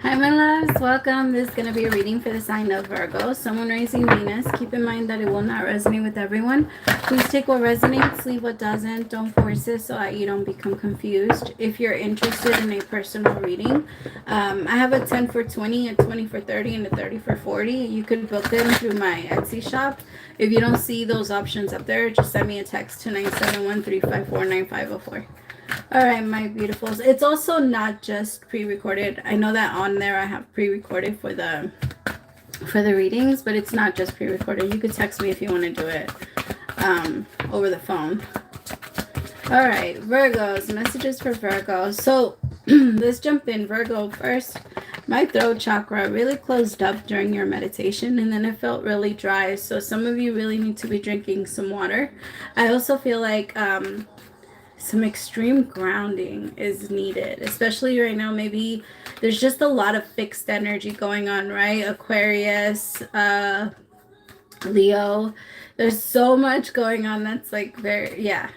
Hi, my loves. Welcome. This is going to be a reading for the sign of Virgo. Someone raising Venus. Keep in mind that it will not resonate with everyone. Please take what resonates, leave what doesn't. Don't force it so that you don't become confused. If you're interested in a personal reading, I have a 10 for 20, a 20 for 30, and a 30 for 40. You could book them through my Etsy shop. If you don't see those options up there, just send me a text to 971-354-9504. All right, my beautifuls. It's also not just pre-recorded. I know that on there I have pre-recorded for the readings, but it's not just pre-recorded. You could text me if you want to do it over the phone. All right, Virgos, messages for Virgo. So let's jump in. Virgo, first, my throat chakra really closed up during your meditation, and then it felt really dry. So some of you really need to be drinking some water. I also feel like some extreme grounding is needed, especially right now. Maybe there's just a lot of fixed energy going on, right? Aquarius, Leo, there's so much going on that's like very, yeah,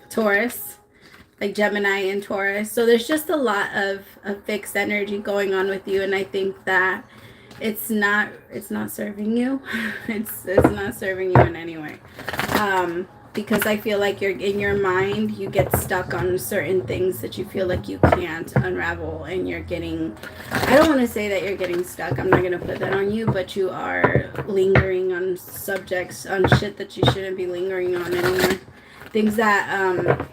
Taurus, like Gemini and Taurus. So there's just a lot of fixed energy going on with you, and I think that it's not serving you. it's not serving you in any way. Because I feel like you're in your mind, you get stuck on certain things that you feel like you can't unravel, and you're getting, I don't want to say that you're getting stuck, I'm not going to put that on you, but you are lingering on subjects, on shit that you shouldn't be lingering on anymore. Things that,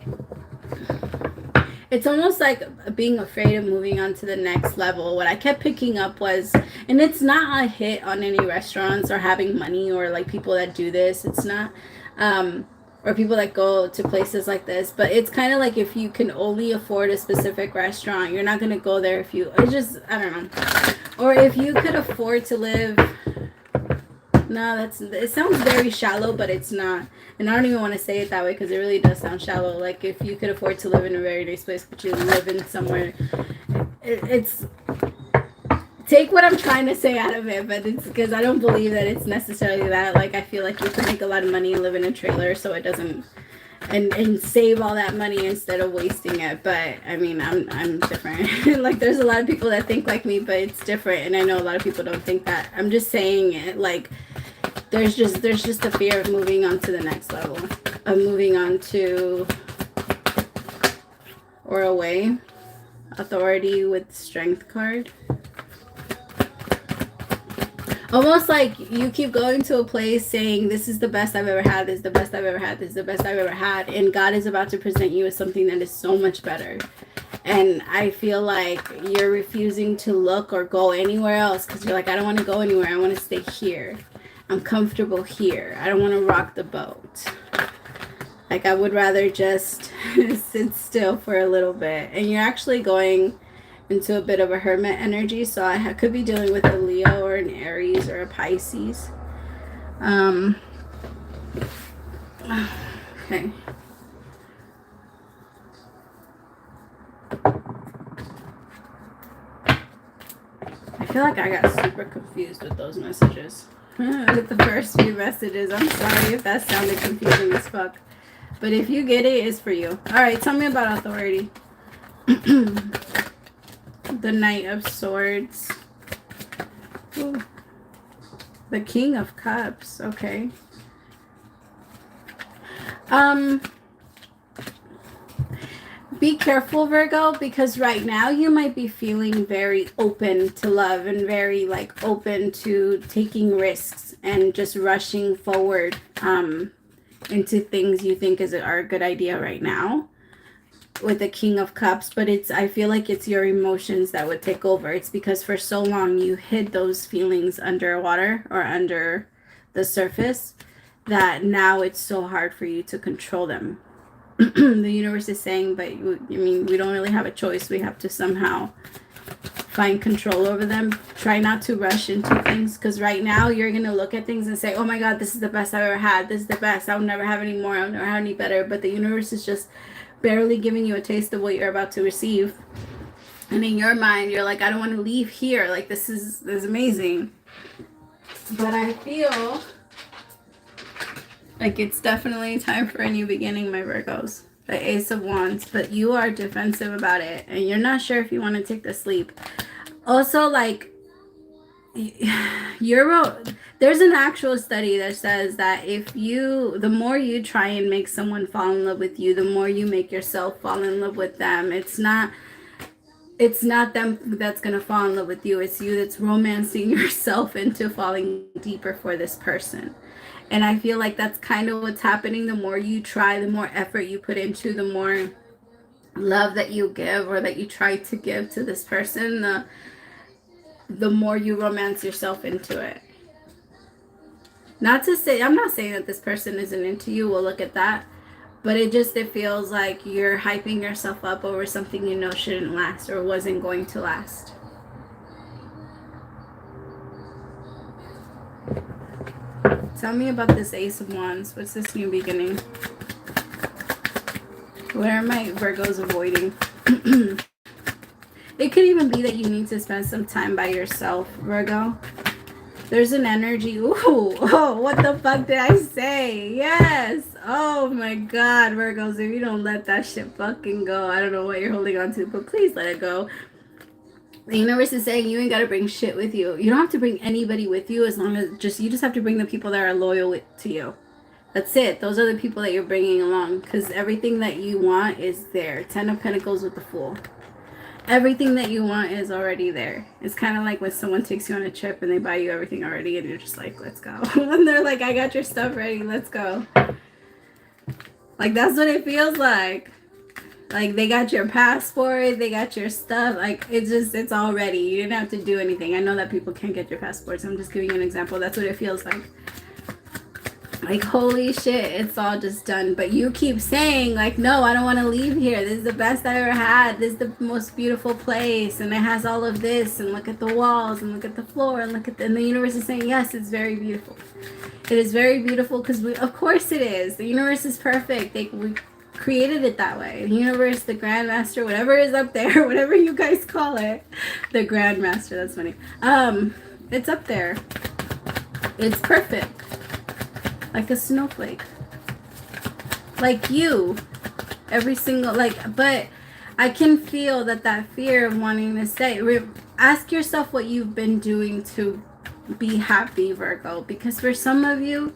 it's almost like being afraid of moving on to the next level. What I kept picking up was, and it's not a hit on any restaurants or having money or like people that do this, it's not, or people that go to places like this, but it's kind of like if you can only afford a specific restaurant, you're not going to go there if you, it's just, I don't know. Or if you could afford to live, no, it sounds very shallow, but it's not. And I don't even want to say it that way because it really does sound shallow. Like if you could afford to live in a very nice place, but you live in somewhere, it's, take what I'm trying to say out of it, but it's because I don't believe that it's necessarily that. Like, I feel like you can make a lot of money and live in a trailer, so it doesn't, and save all that money instead of wasting it. But I mean, I'm different. Like, there's a lot of people that think like me, but it's different, and I know a lot of people don't think that. I'm just saying it. Like, there's just a fear of moving on to the next level, of moving on to or away. Authority with Strength card. Almost like you keep going to a place saying, this is the best I've ever had, this is the best I've ever had, this is the best I've ever had, and God is about to present you with something that is so much better. And I feel like you're refusing to look or go anywhere else because you're like, I don't want to go anywhere, I want to stay here. I'm comfortable here. I don't want to rock the boat. Like, I would rather just sit still for a little bit. And you're actually going into a bit of a hermit energy, so I could be dealing with a Leo or an Aries or a Pisces. Okay. I feel like I got super confused with those messages. With the first few messages. I'm sorry if that sounded confusing as fuck. But if you get it, it's for you. Alright, tell me about authority. The Knight of Swords. Ooh. The King of Cups. Okay. Be careful, Virgo, because right now you might be feeling very open to love and very like open to taking risks and just rushing forward into things you think are a good idea right now with the King of Cups. But I feel like it's your emotions that would take over. It's because for so long you hid those feelings underwater or under the surface that now it's so hard for you to control them. The universe is saying, but I mean, we don't really have a choice. We have to somehow find control over them. Try not to rush into things, because right now you're going to look at things and say, oh my God, this is the best I've ever had. This is the best. I'll never have any more. I'll never have any better. But the universe is just barely giving you a taste of what you're about to receive. And in your mind, you're like, I don't want to leave here. Like, this is amazing. But I feel like it's definitely time for a new beginning, my Virgos. The Ace of Wands. But you are defensive about it, and you're not sure if you want to take the leap. Also, like, there's an actual study that says that the more you try and make someone fall in love with you, the more you make yourself fall in love with them. It's not them that's going to fall in love with you. It's you that's romancing yourself into falling deeper for this person. And I feel like that's kind of what's happening. The more you try, the more effort you put into, the more love that you give or that you try to give to this person, the more you romance yourself into it. Not to say, I'm not saying that this person isn't into you. We'll look at that. But it feels like you're hyping yourself up over something you know shouldn't last or wasn't going to last. Tell me about this Ace of Wands. What's this new beginning? What are my Virgos avoiding? It could even be that you need to spend some time by yourself, Virgo. There's an energy. Ooh, oh, what the fuck did I say? Yes. Oh my God, Virgos, if you don't let that shit fucking go, I don't know what you're holding on to, but please let it go. The universe is saying you ain't got to bring shit with you. You don't have to bring anybody with you, as long as you just have to bring the people that are loyal to you. That's it. Those are the people that you're bringing along, because everything that you want is there. 10 of Pentacles with the Fool. Everything that you want is already there. It's kind of like when someone takes you on a trip and they buy you everything already and you're just like, let's go. And they're like, I got your stuff ready, let's go. Like, that's what it feels like. Like, they got your passport, they got your stuff. Like, it's all ready. You didn't have to do anything. I know that people can't get your passports. I'm just giving you an example. That's what it feels like. Like, holy shit, it's all just done. But you keep saying, like, no, I don't want to leave here. This is the best I ever had. This is the most beautiful place. And it has all of this. And look at the walls. And look at the floor. And look at and the universe is saying, yes, it's very beautiful. It is very beautiful because of course it is. The universe is perfect. We created it that way. The universe, the Grandmaster, whatever is up there, whatever you guys call it. The Grandmaster, that's funny. It's up there. It's perfect. Like a snowflake. Like you. Every single, but I can feel that fear of wanting to stay. Ask yourself what you've been doing to be happy, Virgo. Because for some of you,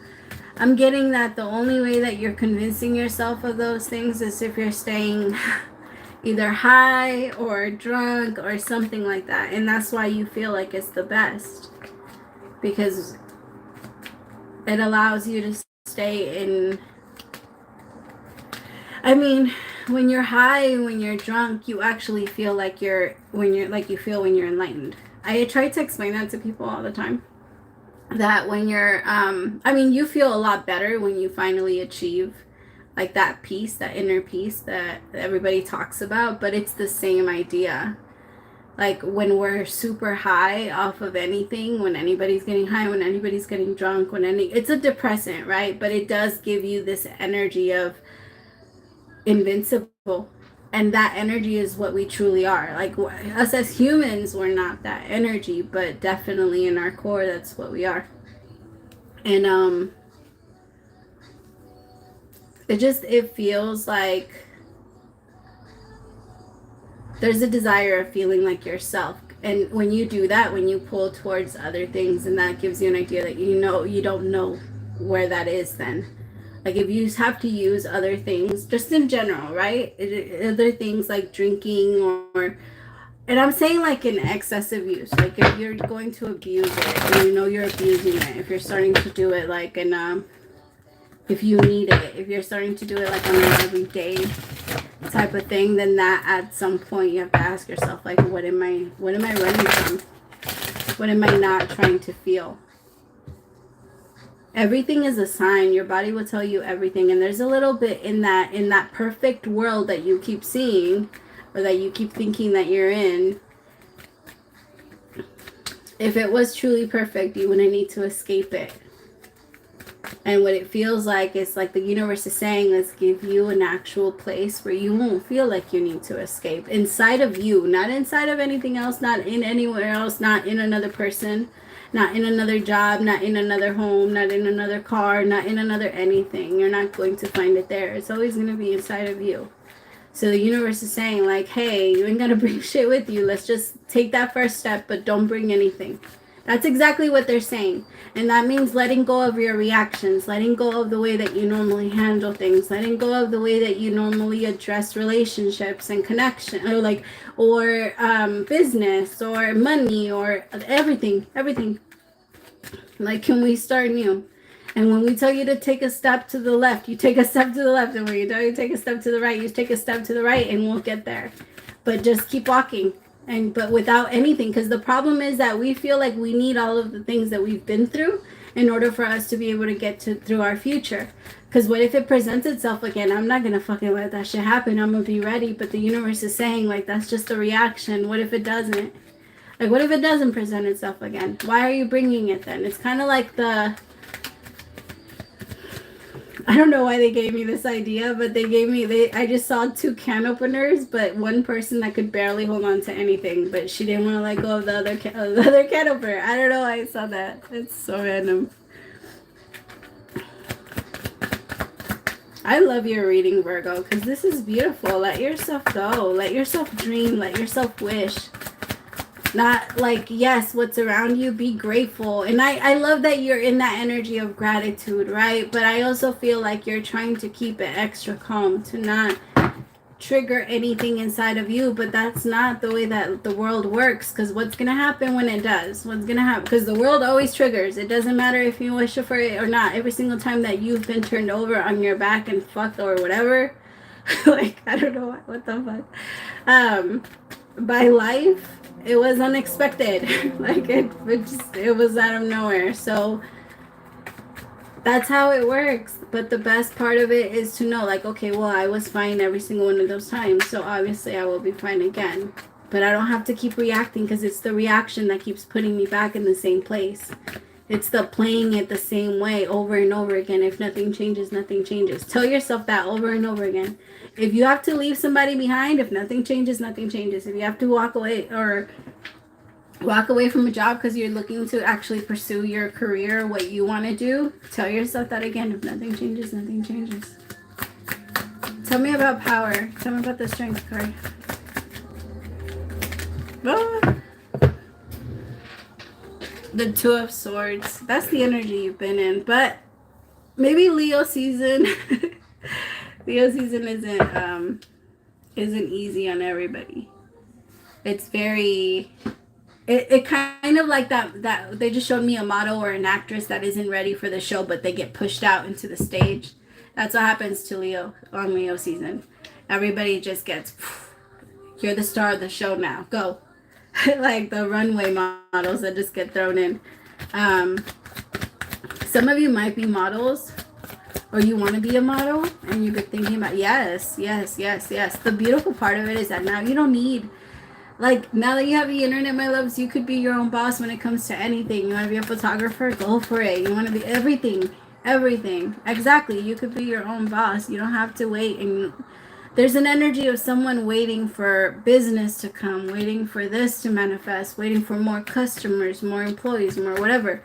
I'm getting that the only way that you're convincing yourself of those things is if you're staying either high or drunk or something like that. And that's why you feel like it's the best. Because it allows you to stay in. I mean, when you're high, when you're drunk, you actually feel like you feel when you're enlightened. I try to explain that to people all the time. That when you're, you feel a lot better when you finally achieve like that peace, that inner peace that everybody talks about, but it's the same idea. Like when we're super high off of anything, when anybody's getting high, when anybody's getting drunk, it's a depressant, right? But it does give you this energy of invincible. And that energy is what we truly are. Like us as humans, we're not that energy, but definitely in our core, that's what we are. And it feels like there's a desire of feeling like yourself. And when you do that, when you pull towards other things, and that gives you an idea that you don't know where that is then. Like if you have to use other things, just in general, right? Other things like drinking and I'm saying like in excessive use. Like if you're going to abuse it, and you're abusing it. If you're starting to do it like if you need it, if you're starting to do it like on an everyday type of thing, then that at some point you have to ask yourself, like, what am I running from? What am I not trying to feel? Everything is a sign. Your body will tell you everything. And there's a little bit in that perfect world that you keep seeing, or that you keep thinking that you're in. If it was truly perfect, you wouldn't need to escape it. And what it feels like is like the universe is saying, let's give you an actual place where you won't feel like you need to escape. Inside of you, not inside of anything else, not in anywhere else, not in another person, not in another job, not in another home, not in another car, not in another anything. You're not going to find it there. It's always going to be inside of you. So the universe is saying like, hey, you ain't gotta bring shit with you. Let's just take that first step, but don't bring anything. That's exactly what they're saying. And that means letting go of your reactions, letting go of the way that you normally handle things, letting go of the way that you normally address relationships and connection, or like, or business or money or everything. Like, can we start new? And when we tell you to take a step to the left, you take a step to the left. And when you tell you to take a step to the right, you take a step to the right, and we'll get there. But just keep walking. But without anything. Because the problem is that we feel like we need all of the things that we've been through in order for us to be able to get through our future. Because what if it presents itself again? I'm not going to fucking let that shit happen. I'm going to be ready. But the universe is saying, like, that's just a reaction. What if it doesn't? Like, what if it doesn't present itself again? Why are you bringing it then? It's kind of like I don't know why they gave me this idea, but I just saw 2 can openers, but one person that could barely hold on to anything, but she didn't want to let go of the other can opener. I don't know why I saw that. It's so random. I love your reading, Virgo, because this is beautiful. Let yourself go. Let yourself dream. Let yourself wish. Not like, yes, what's around you, be grateful. And I love that you're in that energy of gratitude, right? But I also feel like you're trying to keep it extra calm, to not trigger anything inside of you. But that's not the way that the world works, because what's going to happen when it does? What's going to happen? Because the world always triggers. It doesn't matter if you wish for it or not. Every single time that you've been turned over on your back and fucked or whatever, like, I don't know what the fuck, by life, it was unexpected. Like, it was out of nowhere. So that's how it works. But the best part of it is to know, like, okay, well, I was fine every single one of those times, so obviously I will be fine again. But I don't have to keep reacting, because it's the reaction that keeps putting me back in the same place. It's the playing it the same way over and over again. If nothing changes, nothing changes. Tell yourself that over and over again. If you have to leave somebody behind, if nothing changes, nothing changes. If you have to walk away from a job because you're looking to actually pursue your career, what you want to do, tell yourself that again. If nothing changes, nothing changes. Tell me about power. Tell me about the strength card. Ah. The 2 of Swords. That's the energy you've been in. But maybe Leo season. Leo season isn't easy on everybody. It's very... It kind of like that they just showed me a model or an actress that isn't ready for the show, but they get pushed out into the stage. That's what happens to Leo on Leo season. Everybody just gets, you're the star of the show now. Go. Like the runway models that just get thrown in. Some of you might be models, or you want to be a model, and you've been thinking about, yes. The beautiful part of it is that now you don't need... Like, now that you have the internet, my loves, you could be your own boss when it comes to anything. You want to be a photographer? Go for it. You want to be everything. Exactly. You could be your own boss. You don't have to wait. And there's an energy of someone waiting for business to come, waiting for this to manifest, waiting for more customers, more employees, more whatever.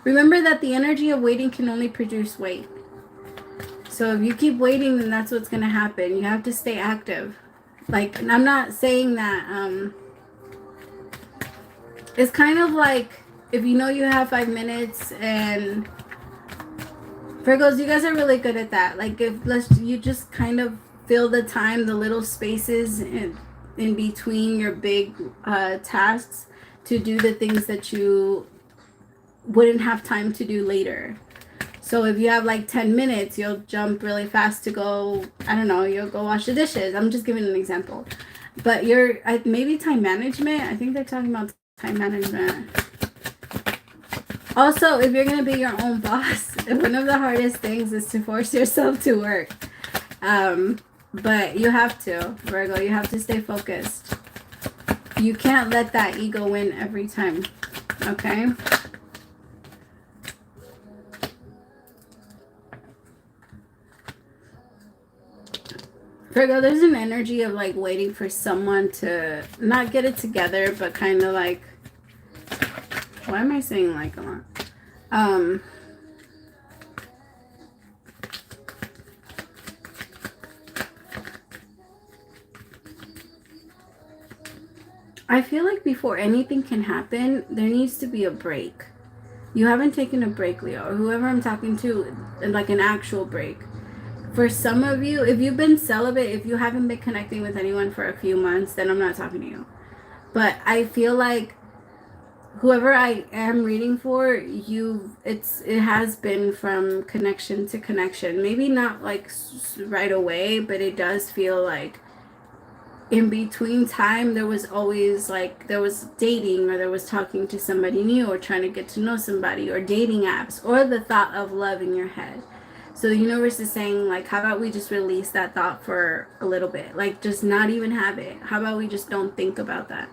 Remember that the energy of waiting can only produce wait. So if you keep waiting, then that's what's going to happen. You have to stay active. Like, and I'm not saying that, it's kind of like, if you know you have 5 minutes, and Virgos, you guys are really good at that. Like, you just kind of fill the time, the little spaces in between your big tasks to do the things that you wouldn't have time to do later. So if you have like 10 minutes, you'll jump really fast to go, I don't know, you'll go wash the dishes. I'm just giving an example. But maybe time management. I think they're talking about time management. Also, if you're going to be your own boss, one of the hardest things is to force yourself to work. But you have to, Virgo, you have to stay focused. You can't let that ego win every time. Okay? Virgo, there's an energy of like waiting for someone to not get it together, but kind of like, why am I saying like a lot? I feel like before anything can happen, there needs to be a break. You haven't taken a break, Leo, or whoever I'm talking to, like an actual break. For some of you, if you've been celibate, if you haven't been connecting with anyone for a few months, then I'm not talking to you. But I feel like whoever I am reading for, it has been from connection to connection. Maybe not like right away, but it does feel like in between time there was always like there was dating, or there was talking to somebody new, or trying to get to know somebody, or dating apps, or the thought of love in your head. So the universe is saying, like, how about we just release that thought for a little bit? Like, just not even have it. How about we just don't think about that?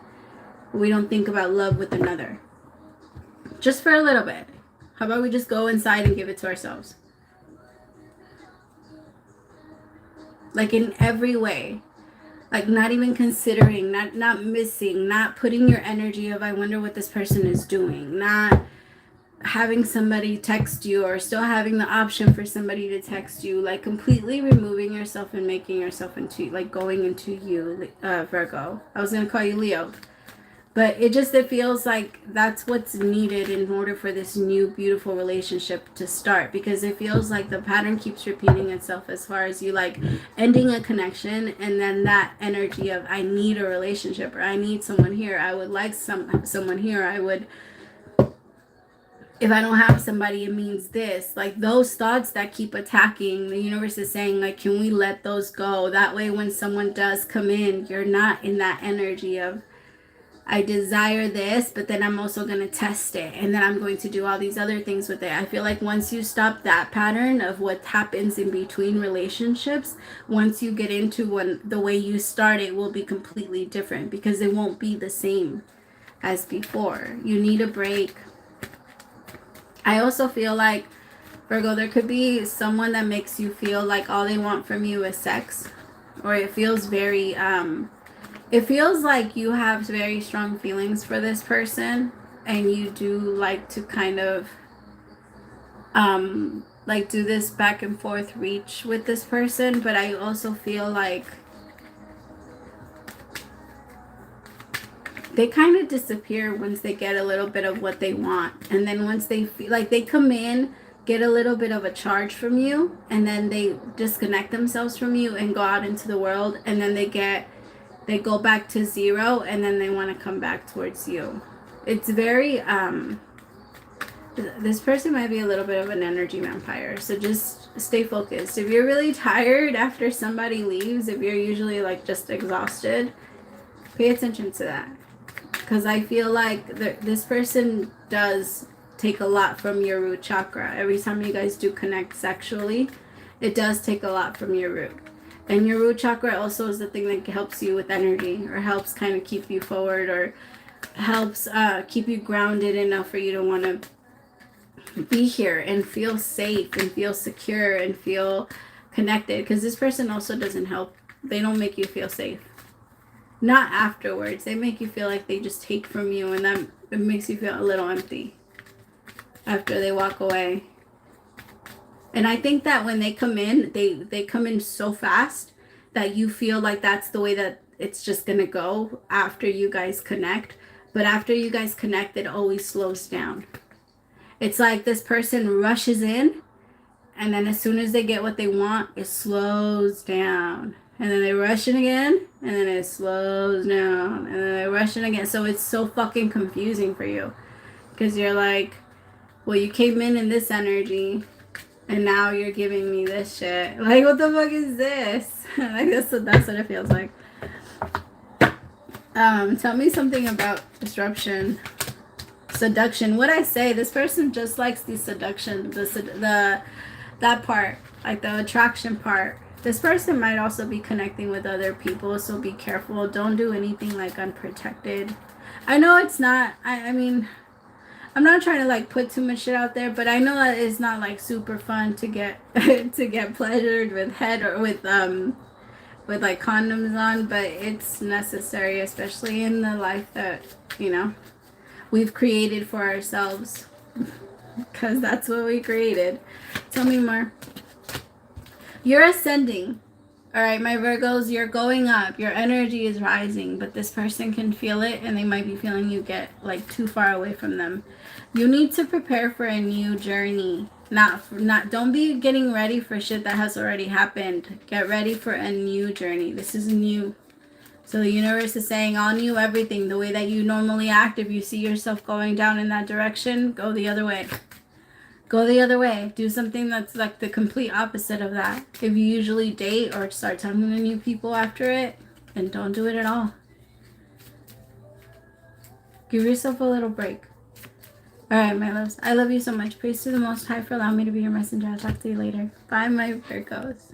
We don't think about love with another. Just for a little bit. How about we just go inside and give it to ourselves? Like, in every way. Like, not even considering, not missing, not putting your energy of, I wonder what this person is doing, not having somebody text you, or still having the option for somebody to text you, like completely removing yourself and making yourself into, like, going into you, Virgo. I was going to call you Leo. But it feels like that's what's needed in order for this new beautiful relationship to start, because it feels like the pattern keeps repeating itself as far as you like ending a connection, and then that energy of I need a relationship, or I need someone here, I would like someone here, I would, if I don't have somebody, it means this. Like those thoughts that keep attacking, the universe is saying, like, can we let those go? That way when someone does come in, you're not in that energy of I desire this, but then I'm also going to test it, and then I'm going to do all these other things with it. I feel like once you stop that pattern of what happens in between relationships, once you get into the way you start, it will be completely different, because it won't be the same as before. You need a break. I also feel like, Virgo, there could be someone that makes you feel like all they want from you is sex, or it feels very, it feels like you have very strong feelings for this person, and you do like to kind of like do this back and forth reach with this person. But I also feel like they kind of disappear once they get a little bit of what they want, and then once they feel like they come in, get a little bit of a charge from you, and then they disconnect themselves from you and go out into the world, and then they go back to zero, and then they want to come back towards you. It's very, this person might be a little bit of an energy vampire, so just stay focused. If you're really tired after somebody leaves, if you're usually like just exhausted, pay attention to that. Because I feel like this person does take a lot from your root chakra. Every time you guys do connect sexually, it does take a lot from your root. And your root chakra also is the thing that helps you with energy, or helps kind of keep you forward, or helps keep you grounded enough for you to want to be here and feel safe and feel secure and feel connected. Because this person also doesn't help. They don't make you feel safe. Not afterwards. They make you feel like they just take from you, and that it makes you feel a little empty after they walk away. And I think that when they come in, they come in so fast that you feel like that's the way that it's just going to go after you guys connect. But after you guys connect, it always slows down. It's like this person rushes in, and then as soon as they get what they want, it slows down. And then they rush in again, and then it slows down. And then they rush in again. So it's so fucking confusing for you. Because you're like, well, you came in this energy, and now you're giving me this shit. Like, what the fuck is this? Like, that's what it feels like. Tell me something about disruption. Seduction. What I say, this person just likes the seduction. That part. Like, the attraction part. This person might also be connecting with other people, so be careful. Don't do anything, like, unprotected. I know it's not... I mean... I'm not trying to like put too much shit out there, but I know that it's not like super fun to get to get pleasured with head, or with like condoms on, but it's necessary, especially in the life that, you know, we've created for ourselves, because that's what we created. Tell me more. You're ascending. All right, my Virgos, you're going up. Your energy is rising, but this person can feel it, and they might be feeling you get like too far away from them. You need to prepare for a new journey. Don't be getting ready for shit that has already happened. Get ready for a new journey. This is new. So the universe is saying all new everything. The way that you normally act, if you see yourself going down in that direction, go the other way. Go the other way. Do something that's like the complete opposite of that. If you usually date or start talking to new people after it, then don't do it at all. Give yourself a little break. Alright, my loves. I love you so much. Praise to the Most High for allowing me to be your messenger. I'll talk to you later. Bye, my Virgos.